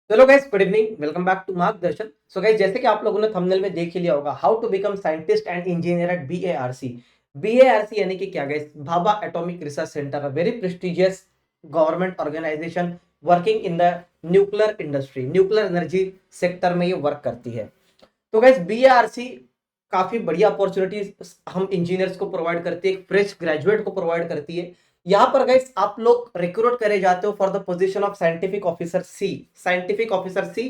चलो guys, good evening, welcome back to Margdarshan. So guys, जैसे कि आप लोगों ने थंबनेल में देख ही लिया होगा, how to become scientist and engineer at BARC. BARC यानी कि क्या guys? Bhabha atomic research centre, a very prestigious government organisation working in the nuclear industry, nuclear energy sector में ये वर्क करती है। तो गाइस, बीएआरसी काफी बढ़िया अपॉर्चुनिटीज हम इंजीनियर्स को प्रोवाइड करती है, एक फ्रेश ग्रेजुएट को प्रोवाइड करती है। यहाँ पर गाइस आप लोग रिक्रूट करे जाते हो for the position of scientific officer C. Scientific officer C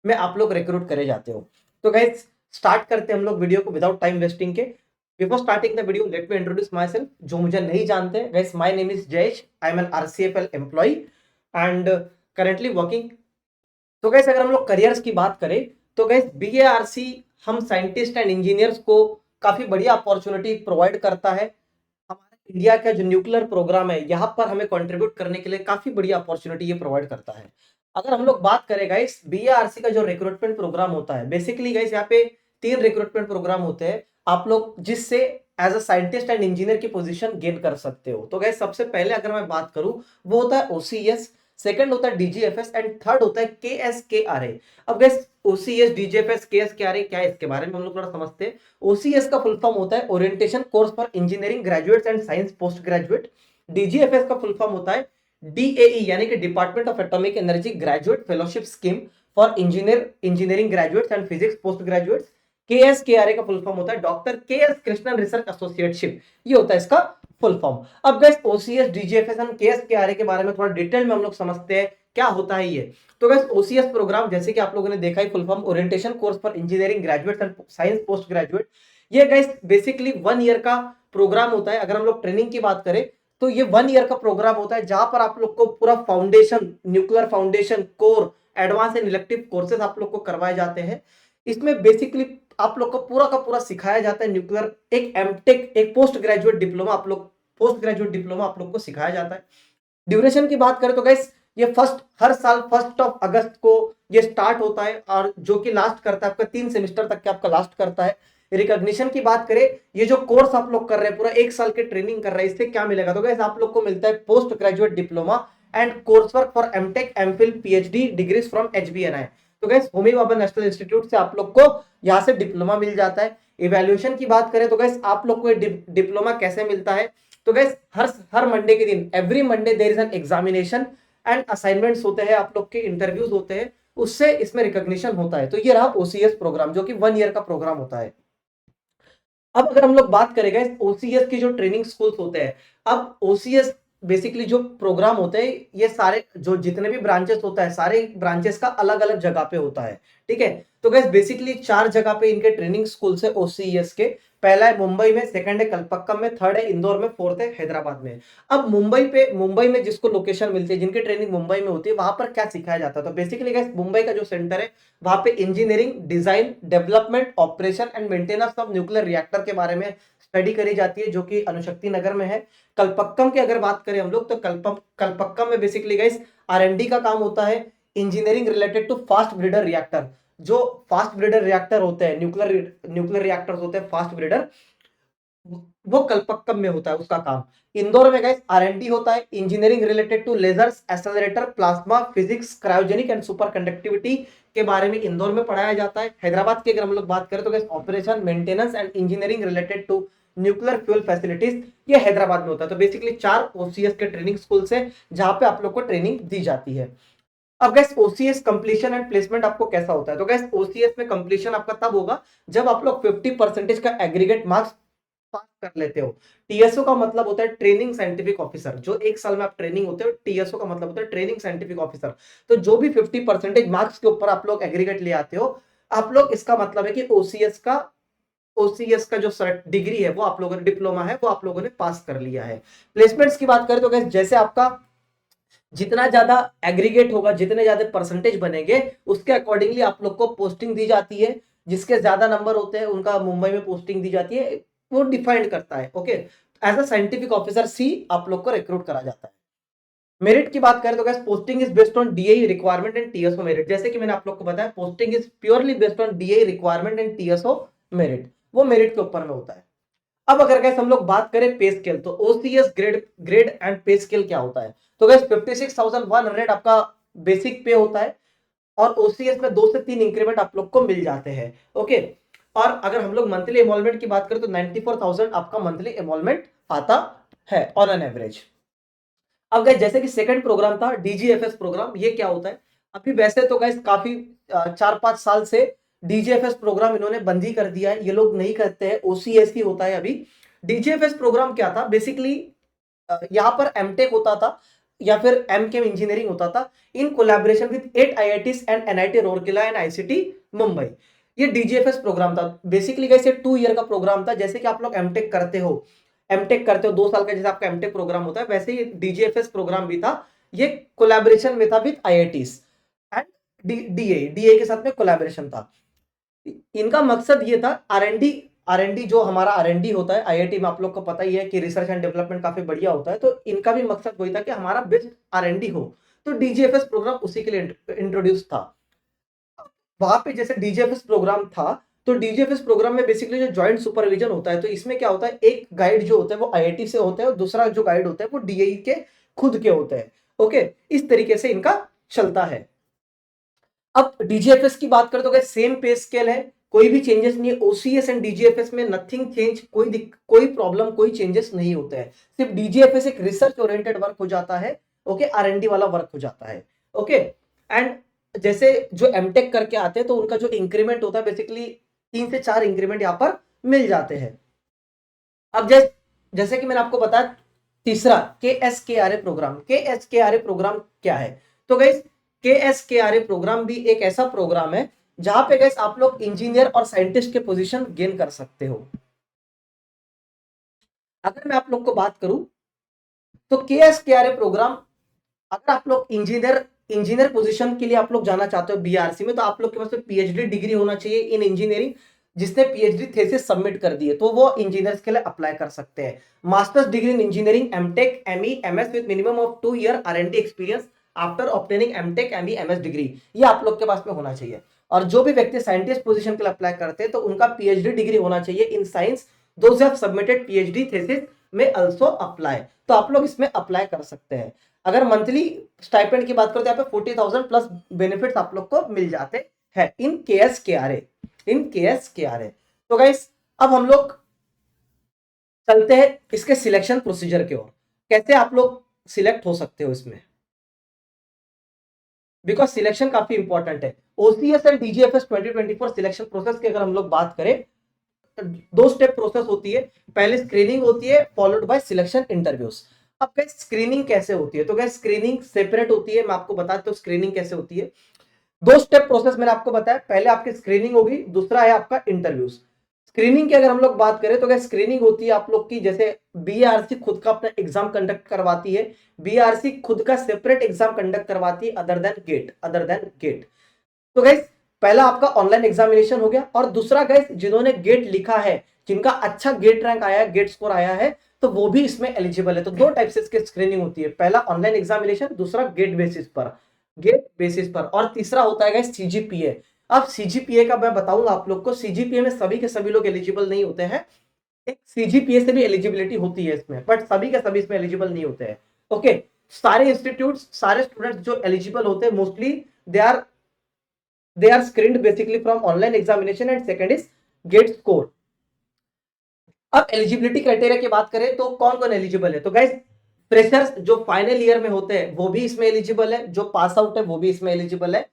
में आप लोग रिक्रूट करे जाते हो। तो गाइस स्टार्ट करते हैं हम लोग वीडियो को विदाउट टाइम वेस्टिंग के। Before starting the video let me introduce myself. जो मुझे नहीं जानते guys, my name is Jayesh, I am an RCFL employ and currently working. तो गैस अगर हम लोग करियर्स की बात करें तो गैस बीएआरसी हम साइंटिस्ट एंड इंजीनियर्स को काफी बढ़िया अपॉर्चुनिटी प्रोवाइड करता है। हमारे इंडिया का जो न्यूक्लियर प्रोग्राम है यहाँ पर हमें कंट्रीब्यूट करने के लिए काफी बढ़िया अपॉर्चुनिटी ये प्रोवाइड करता है। अगर हम लोग बात करें गाइस, बीएआरसी का जो रिक्रूटमेंट प्रोग्राम होता है, बेसिकली गाइस यहाँ पे 3 रिक्रूटमेंट प्रोग्राम होते हैं आप लोग जिससे as a scientist and engineer की पोजीशन गेन कर सकते हो। तो गाइस सबसे पहले अगर मैं बात करूं, वो होता है ओसीएस, सेकंड होता है डीजीएफएस एंड थर्ड होता है केएसकेआरए। अब गाइस ओसीएस, डीजीएफएस, केएसकेआरए क्या है, इसके बारे में हम लोग थोड़ा समझते हैं। ओसीएस का फुल फॉर्म होता है orientation course for engineering graduates and science post graduate. DGFS का फुल फॉर्म होता है डीएई यानी कि department of atomic energy graduate fellowship scheme for engineering graduates and physics post graduates. KSKRA का full form होता है doctor KS Krishnan research associateship, ये होता है इसका फुल फॉर्म। अब guys OCS, DGFS and KSKRA के बारे में थोड़ा डिटेल में हम लोग समझते हैं क्या होता है ये। तो गाइस ओसीएस प्रोग्राम जैसे कि आप लोगों ने देखा है, full form orientation course for engineering graduates and science post graduate. ये गाइस बेसिकली 1 ईयर का प्रोग्राम होता है। अगर हम लोग ट्रेनिंग की बात करें तो ये 1 ईयर का प्रोग्राम होता है जहां पर आप लोग को पूरा foundation, nuclear foundation, core, advance and elective courses आप लोग को करवाए जाते हैं। इसमें बेसिकली आप लोग को पूरा का पूरा सिखाया जाता है न्यूक्लियर, एक एमटेक, एक पोस्ट ग्रेजुएट डिप्लोमा आप लोग, पोस्ट ग्रेजुएट डिप्लोमा आप लोग को सिखाया जाता है। ड्यूरेशन की बात करें तो गाइस ये हर साल 1 अगस्त को ये स्टार्ट होता है और जो कि लास्ट करता है आपका 3 सेमेस्टर तक के आपका लास्ट करता है। रिकॉग्निशन की बात करें, ये जो कोर्स आप लोग कर रहे हैं, पूरा 1 साल के ट्रेनिंग कर रहे हैं, इससे क्या मिलेगा? तो गाइस आप लोग को मिलता है post graduate diploma and course work for MTech, MPhil, PhD degrees from HBNI. तो guys Homi Bhabha national institute से आप लोग को यहाँ से डिप्लोमा मिल जाता है। इवैल्यूएशन की बात करें तो गाइस आप लोग को डिप्लोमा कैसे मिलता है? तो गाइस हर हर मंडे के दिन, every Monday there is an examination and assignments होते हैं, आप लोग के इंटरव्यूज होते हैं, उससे इसमें रिकॉग्निशन होता है। तो ये रहा ओसीएस प्रोग्राम जो कि 1 ईयर का प्रोग्राम होता है। अब अगर हम लोग बात करेंगे ओसीएस की जो ट्रेनिंग स्कूल्स होते हैं, अब ओसीएस बेसिकली जो प्रोग्राम होते हैं, ये सारे जो जितने भी ब्रांचेस होता है, सारे ब्रांचेस का अलग अलग जगह पे होता है। ठीक है, तो गैस बेसिकली 4 जगह पे इनके ट्रेनिंग स्कूल्स है ओसीएस के। पहला है मुंबई में, सेकंड है कलपक्कम में, थर्ड है इंदौर में, फोर्थ है हैदराबाद में। अब मुंबई में जिसको लोकेशन मिलती है, जिनकी ट्रेनिंग मुंबई में होती है, वहां पर क्या सिखाया जाता है? तो बेसिकली गैस मुंबई का जो सेंटर है, वहां पे engineering, design, development, operation and maintenance of nuclear reactor के बारे में स्टडी करी जाती है, जो कि अनुशक्ति नगर में है। कलपक्कम की अगर बात करें हम लोग तो कलपक्कम में बेसिकली गाइस आरएनडी का काम होता है, engineering related to fast breeder reactor. जो फास्ट ब्रीडर रिएक्टर होते हैं, न्यूक्लियर रिएक्टर्स होते हैं फास्ट ब्रीडर, वो कलपक्कम में होता है उसका काम। इंदौर में गाइस आरएनडी होता है, engineering related to lasers, accelerator, plasma physics, cryogenic and superconductivity के बारे में इंदौर में पढ़ाया जाता है। हैदराबाद की अगर हम लोग बात करें तो guys operation, maintenance and engineering related to nuclear fuel facilities, ये हैदराबाद में होता है। तो बेसिकली 4 ओसीएस के ट्रेनिंग स्कूल है जहां पे आप लोग को ट्रेनिंग दी जाती है। अब gas OCS completion and placement आपको कैसा होता है? तो गैस ओसीएस में कंप्लीशन आपका तब होगा जब आप लोग 50% का एग्रीगेट मार्क्स पास कर लेते हो। टीएसओ का मतलब होता है ट्रेनिंग साइंटिफिक ऑफिसर, जो 1 साल में आप ट्रेनिंग होते हो। टीएसओ का मतलब होता है ट्रेनिंग साइंटिफिक ऑफिसर। तो जो भी 50% मार्क्स के ऊपर आप लोग एग्रीगेट ले आते हो, आप लोग, इसका मतलब है कि ओसीएस का जो डिग्री है, वो आप लोगों ने, डिप्लोमा है, वो आप लोगों ने पास कर लिया है। प्लेसमेंट्स की बात करें तो गैस जैसे आपका जितना ज्यादा एग्रीगेट होगा, जितने ज्यादा परसेंटेज बनेंगे, उसके अकॉर्डिंगली आप लोग को पोस्टिंग दी जाती है। जिसके ज्यादा नंबर होते हैं उनका मुंबई में पोस्टिंग दी जाती है, वो डिफाइंड करता है। Okay, as a scientific officer C आप लोग को रिक्रूट करा जाता है। मेरिट की बात करें तो gas posting is based on DAE requirement and TSO merit. जैसे कि मैंने आप लोग को बताया, posting is purely based on DAE requirement and TSO merit, वो मेरिट के ऊपर में होता है। अब अगर गैस हम लोग बात करें पे स्केल, तो ओसीएस ग्रेड ग्रेड एंड पे स्केल क्या होता है? तो गैस 56,100 आपका बेसिक पे होता है। और ओसीएस में 2 से 3 इंक्रीमेंट आप लोग को मिल जाते हैं। ओके, और अगर हम लोग मंथली इन्वॉल्वमेंट की बात करें तो 94,000 आपका मंथली इन्वॉल्वमेंट आता है ऑन एन एवरेज। अब गाइस जैसे कि सेकंड प्रोग्राम था डीजीएफएस प्रोग्राम, ये क्या होता है? अभी वैसे तो गाइस काफी 4-5 साल से डीजीएफएस प्रोग्राम इन्होंने बंद ही कर दिया है, ये लोग नहीं करते हैं, ओसीएस ही होता है अभी। डीजीएफएस प्रोग्राम क्या था बेसिकली? यहाँ पर एमटेक होता था या फिर एमकेम इंजीनियरिंग होता था in collaboration with 8 IITs and NIT Rourkela and ICT Mumbai. ये डीजीएफएस प्रोग्राम था बेसिकली गाइस, ये 2 ईयर का प्रोग्राम था। जैसे कि आप लोग एमटेक करते हो 2 साल का जैसे आपका एमटेक प्रोग्राम होता है, वैसे ही डीजीएफएस प्रोग्राम भी था। ये कोलैबोरेशन में था विद आईआईटीज एंड डीए के साथ में कोलैबोरेशन था। इनका मकसद ये था आर एन डी जो हमारा आर-एन-डी होता है आईआईटी में, आप लोग को पता ही है कि रिसर्च एंड डेवलपमेंट काफी बढ़िया होता है, तो इनका भी मकसद वही था कि हमारा बेस्ट आर-एन-डी हो। तो डीजीएफएस प्रोग्राम उसी के लिए इंट्रोड्यूस था। वहां पे जैसे डीजीएफएस प्रोग्राम था, तो डीजीएफएस प्रोग्राम में बेसिकली जो जॉइंट सुपरविजन होता है, तो इसमें क्या होता है, एक गाइड जो होता है वो आईआईटी से होता है और दूसरा जो गाइड होता है वो डीएई के खुद के होते हैं। ओके, इस तरीके से इनका चलता है। अब डीजीएफएस की बात करें तो सेम पे स्केल है, कोई भी चेंजेस नहीं है। ओसीएस एंड डीजीएफएस में नथिंग चेंज, कोई प्रॉब्लम, कोई चेंजेस नहीं होते हैं। सिर्फ डीजीएफएस एक रिसर्च ओरिएंटेड वर्क हो जाता है। ओके, आर-एन-डी वाला वर्क हो जाता है। ओके, एंड जैसे जो एमटेक करके आते हैं तो उनका जो इंक्रीमेंट होता है बेसिकली 3 से 4 इंक्रीमेंट यहाँ पर मिल जाते हैं। अब जैसे कि मैंने आपको बताया, तीसरा के प्रोग्राम। के प्रोग्राम क्या है? तो गाइस के प्रोग्राम भी एक ऐसा प्रोग्राम है जहां पे गाइस आप लोग इंजीनियर और साइंटिस्ट के पोजीशन गेन कर सकते हो। अगर मैं आप लोग को बात करूं तो के प्रोग्राम, अगर आप लोग इंजीनियर पोजीशन के लिए आप लोग जाना चाहते हो बीआरसी में, तो आप लोग के पास पीएचडी डिग्री होना चाहिए इन इंजीनियरिंग। जिसने पीएचडी थीसिस सबमिट कर दिए तो वो इंजीनियर्स के लिए अप्लाई कर सकते हैं। Masters degree in engineering, MTech, ME, MS with minimum of 2 year R and D experience after obtaining MTech, ME, MS degree, ये आप लोग के पास में होना चाहिए। और जो भी व्यक्ति साइंटिस्ट पोजीशन के लिए अप्लाई करते हैं तो उनका पीएचडी डिग्री होना चाहिए in science, those have submitted PhD thesis में आल्सो अप्लाई। तो आप लोग इसमें अप्लाई कर सकते हैं। अगर मंथली स्टाइपेंड की बात करते हैं, यहाँ पे 40,000 प्लस बेनिफिट्स आप लोग को मिल जाते हैं इन के एस के आर ए। तो गाइस अब हम लोग चलते हैं इसके सिलेक्शन प्रोसीजर की ओर। कैसे आप लोग सिलेक्ट हो सकते हो इसमें, बिकॉज सिलेक्शन काफी इंपॉर्टेंट है। ओसीएस एंड डीजीएफएस 2024 सिलेक्शन प्रोसेस की अगर हम लोग बात करें, 2 स्टेप प्रोसेस होती है। पहले स्क्रीनिंग होती है फॉलोड बाय सिलेक्शन इंटरव्यूज। अब गाइस स्क्रीनिंग कैसे होती है? तो गाइस स्क्रीनिंग सेपरेट होती है, मैं आपको बताता हूं स्क्रीनिंग कैसे होती है। 2 स्टेप प्रोसेस मैंने आपको बताया, पहले आपकी स्क्रीनिंग होगी, दूसरा है आपका इंटरव्यूज। स्क्रीनिंग की अगर हम लोग बात करें तो क्या स्क्रीनिंग होती है आप लोग की, जैसे बीआरसी खुद का अपना एग्जाम कंडक्ट करवाती है। बीआरसी खुद का सेपरेट एग्जाम कंडक्ट करवाती है अदर देन गेट। तो गाइस पहला आपका ऑनलाइन एग्जामिनेशन हो गया, और दूसरा गाइस जिन्होंने गेट लिखा है, जिनका अच्छा गेट रैंक आया है, गेट स्कोर आया है, तो वो भी इसमें एलिजिबल है। तो 2 टाइप से इसकी स्क्रीनिंग होती है, पहला ऑनलाइन एग्जामिनेशन, दूसरा गेट बेसिस पर, और तीसरा होता है गाइस सीजीपीए। अब सीजीपीए का मैं बताऊंगा आप लोग को, सीजीपीए में सभी के सभी लोग एलिजिबल नहीं होते हैं। एक सीजीपीए से भी एलिजिबिलिटी होती है इसमें, बट सभी के सभी इसमें एलिजिबल नहीं होते हैं। ओके, सारे इंस्टीट्यूट, सारे स्टूडेंट्स जो एलिजिबल होते हैं mostly they are screened basically from online examination, and second is GATE score. अब एलिजिबिलिटी क्राइटेरिया की बात करें तो कौन कौन एलिजिबल है? तो गाइस फ्रेशर्स जो फाइनल ईयर में होते हैं वो भी इसमें एलिजिबल है, जो पास आउट है वो भी इसमें एलिजिबल है।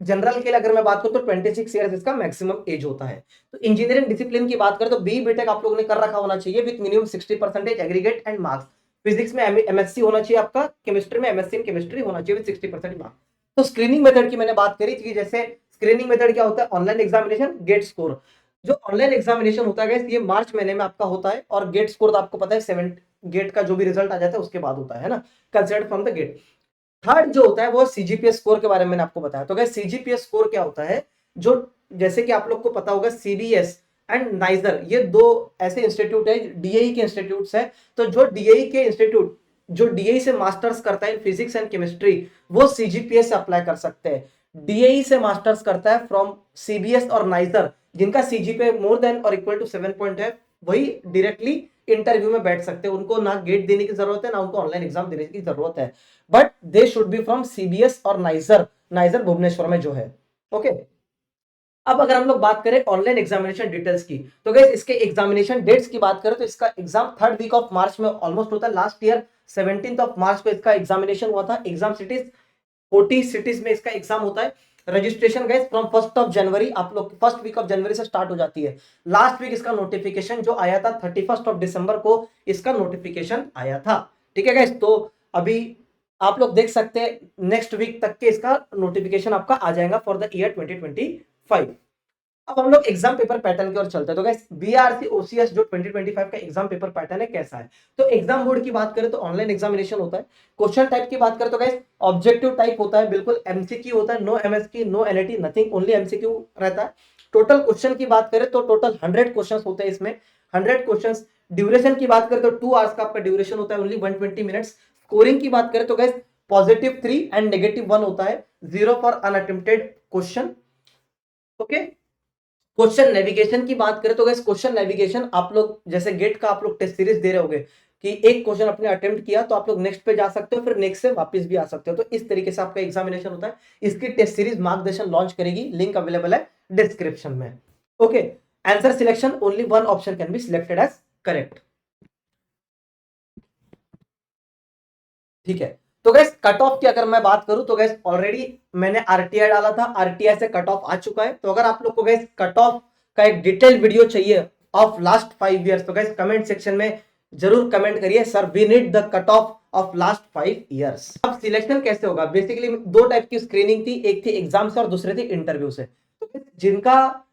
जनरल के लिए अगर मैं बात करूं तो 26 ईयर्स इसका मैक्सिमम एज होता है। तो इंजीनियरिंग डिसिप्लिन की बात करें तो बी बीटेक आप लोगों ने कर रखा होना चाहिए with minimum 60% aggregate and marks. Physics में एमएससी होना चाहिए आपका, केमिस्ट्री में एमएससी इन केमिस्ट्री होना चाहिए विद 60% मार्क्स। तो स्क्रीनिंग मेथड की मैंने बात करी थी, जैसे स्क्रीनिंग मेथड क्या होता है, ऑनलाइन एग्जामिनेशन, गेट स्कोर। जो ऑनलाइन एग्जामिनेशन होता है ये मार्च महीने में आपका होता है, और गेट स्कोर तो आपको पता है 7 गेट का जो भी रिजल्ट आ जाता है उसके बाद होता है ना, considered from the GATE. Third जो होता है वो सीजीपीएस स्कोर के बारे में मैंने आपको बताया। तो गाइस सीजीपीएस स्कोर क्या होता है, जो जैसे कि आप लोग को पता होगा सीबीएस एंड नाइजर, ये 2 ऐसे इंस्टीट्यूट है, डीएई के इंस्टीट्यूट्स है। तो जो डीएई के इंस्टीट्यूट जो डीएई से मास्टर्स करता है फिजिक्स एंड केमिस्ट्री, वो सीजीपीएस से अप्लाई कर सकते हैं। डीएई से मास्टर्स करता है फ्रॉम सीबीएस और नाइजर, जिनका सीजीपीए मोर देन और इक्वल टू 7 पॉइंट है, वही डायरेक्टली इंटरव्यू में बैठ सकते हैं। उनको ना गेट देने की जरूरत है, ना उनको ऑनलाइन एग्जाम देने की जरूरत है। But they should be from CBS और नाइजर भुवनेश्वर में जो है। ओके, अब अगर हम लोग बात करें ऑनलाइन एग्जामिनेशन डिटेल्स की, तो गाइस इसके एग्जामिनेशन डेट्स की बात करें तो इसका exam 3rd week of March में ऑलमोस्ट होता है। Last year 17th of March को इसका एग्जामिनेशन हुआ था। एग्जाम सिटीज 40 सिटीज में इसका एग्जाम होता है। Registration guys from 1st of January, आप लोग 1st वीक ऑफ जनवरी से स्टार्ट हो जाती है। लास्ट वीक इसका नोटिफिकेशन जो आया था 31st ऑफ दिसंबर को इसका नोटिफिकेशन आया था। ठीक है गाइस, तो अभी आप लोग देख सकते हैं नेक्स्ट वीक तक के इसका नोटिफिकेशन आपका आ जाएगा फॉर द ईयर 2025। अब हम लोग एग्जाम पेपर पैटर्न की ओर चलते हैं। तो गाइस बीआरसी ओसीएस जो 2025 का एग्जाम पेपर पैटर्न है कैसा है, तो एग्जाम बोर्ड की बात करें तो ऑनलाइन एग्जामिनेशन होता है। क्वेश्चन टाइप की बात करें तो गाइस ऑब्जेक्टिव टाइप होता है, बिल्कुल एमसीक्यू होता है, no MSQ no NAT nothing, only MCQ रहता है। टोटल क्वेश्चन की बात करें तो टोटल 100 क्वेश्चन होते हैं इसमें, 100 क्वेश्चन। ड्यूरेशन की बात करें तो 2 आवर्स का आपका ड्यूरेशन होता है, ओनली 120 मिनट्स। स्कोरिंग की बात करें तो गाइस +3 एंड -1 होता है, 0 for unattempted question. Okay, question navigation की बात करें तो गाइस क्वेश्चन नेविगेशन आप लोग जैसे गेट का आप लोग टेस्ट सीरीज दे रहे होगे कि एक क्वेश्चन आपने अटेम्प्ट किया तो आप लोग नेक्स्ट पे जा सकते हो, फिर नेक्स्ट से वापस भी आ सकते हो। तो इस तरीके से आपका एग्जामिनेशन होता है। इसकी टेस्ट सीरीज मार्गदर्शन लॉन्च करेगी, लिंक अवेलेबल है डिस्क्रिप्शन में। Okay, answer selection only 1 option can be selected as correct. ठीक है, तो गैस कट ऑफ की अगर मैं बात करूं तो गैस ऑलरेडी मैंने आरटीआई डाला था, आरटीआई से कट ऑफ आ चुका है। तो अगर आप लोग को गैस कट ऑफ का एक डिटेल वीडियो चाहिए ऑफ लास्ट 5 इयर्स तो गैस कमेंट सेक्शन में जरूर कमेंट करिए, sir we need the cut off last 5 years. अब सिलेक्शन कैसे होगा, बेसिकली 2 टाइप की स्क्रीनिंग थी, एक थी एग्जाम से और दूसरी थी इंटरव्यू से। तो जिनका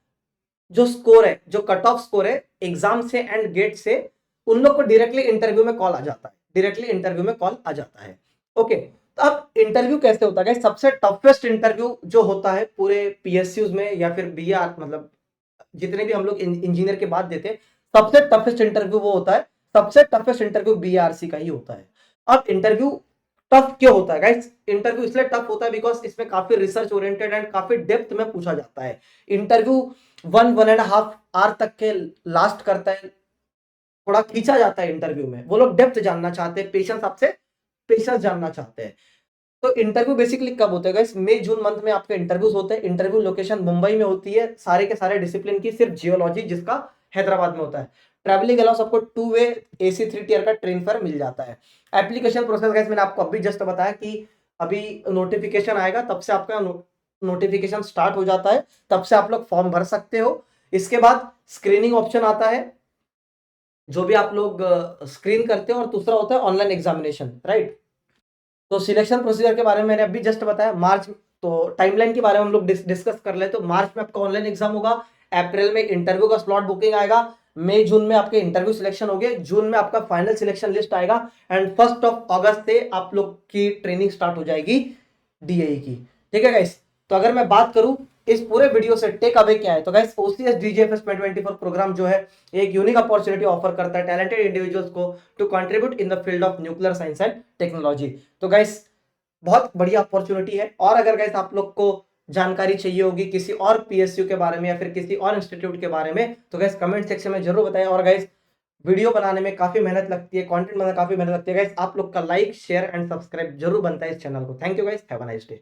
जो स्कोर है, जो कट ऑफ स्कोर है एग्जाम से एंड गेट से, उन लोग को डायरेक्टली इंटरव्यू में कॉल आ जाता है, डायरेक्टली इंटरव्यू में कॉल आ जाता है। ओके, तो अब इंटरव्यू कैसे होता है, सबसे टफेस्ट इंटरव्यू जो होता है पूरे पीएसयूज में या फिर बीआर मतलब जितने भी हम लोग इंजीनियर के बाद देते हैं, सबसे टफेस्ट इंटरव्यू वो होता है, सबसे टफेस्ट इंटरव्यू बीआरसी का ही होता है। अब इंटरव्यू टफ क्यों होता है गाइस, इंटरव्यू इसलिए टफ होता है बिकॉज इसमें काफी रिसर्च ओरिएंटेड एंड काफी डेप्थ में पूछा जाता है। इंटरव्यू 1.5 आवर तक के लास्ट करता है, थोड़ा खींचा जाता है इंटरव्यू में। वो लोग डेप्थ जानना चाहते हैं, पेशेंस आपसे पेशेंस जानना चाहते हैं। तो इंटरव्यू बेसिकली कब होते हैं गाइस, मई जून मंथ में आपके इंटरव्यूज होते हैं। इंटरव्यू लोकेशन मुंबई में होती है, सारे के सारे डिसिप्लिन की, सिर्फ जियोलॉजी जिसका हैदराबाद में होता है। ट्रैवलिंग अलाउंस आपको 2 वे AC 3 टियर का ट्रेन फेयर मिल जाता है। एप्लीकेशन प्रोसेस गाइस मैंने आपको अभी जस्ट बताया कि अभी नोटिफिकेशन आएगा तब से आपका नोटिफिकेशन स्टार्ट हो जाता है, तब से आप लोग फॉर्म भर सकते हो। इसके बाद स्क्रीनिंग ऑप्शन आता है, जो भी आप लोग स्क्रीन करते हो, और दूसरा होता है ऑनलाइन एग्जामिनेशन, राइट। तो सिलेक्शन प्रोसीजर के बारे में मैंने अभी जस्ट बताया। मार्च, तो टाइमलाइन के बारे में हम लोग डिस्कस कर ले तो मार्च में आपका ऑनलाइन एग्जाम होगा, अप्रैल में इंटरव्यू का स्लॉट बुकिंग आएगा, मई जून में आपके इंटरव्यू सिलेक्शन हो गए, जून में आपका फाइनल सिलेक्शन लिस्ट आएगा, एंड 1st ऑफ अगस्त से आप लोग की ट्रेनिंग स्टार्ट हो जाएगी डीएई की। ठीक है गाइस, तो अगर मैं बात करूं इस पूरे वीडियो से टेक अवे क्या है, तो गाइस ओसीएस डीजीएफएस 2024 प्रोग्राम जो है एक यूनिक अपॉर्चुनिटी ऑफर करता है टैलेंटेड इंडिविजुअल्स को to contribute in the field of nuclear science and technology. तो गाइस बहुत बढ़िया अपॉर्चुनिटी है। और अगर गाइस आप लोग को जानकारी चाहिए होगी किसी और पीएसयू के बारे में या फिर किसी और इंस्टीट्यूट के बारे में, तो गाइस कमेंट सेक्शन में जरूर बताएं। और गाइस वीडियो बनाने में काफी मेहनत लगती है, कंटेंट बनाने में काफी मेहनत लगती है गाइस, आप लोग का लाइक शेयर एंड सब्सक्राइब जरूर बनता है इस चैनल को। Thank you guys, have a nice day.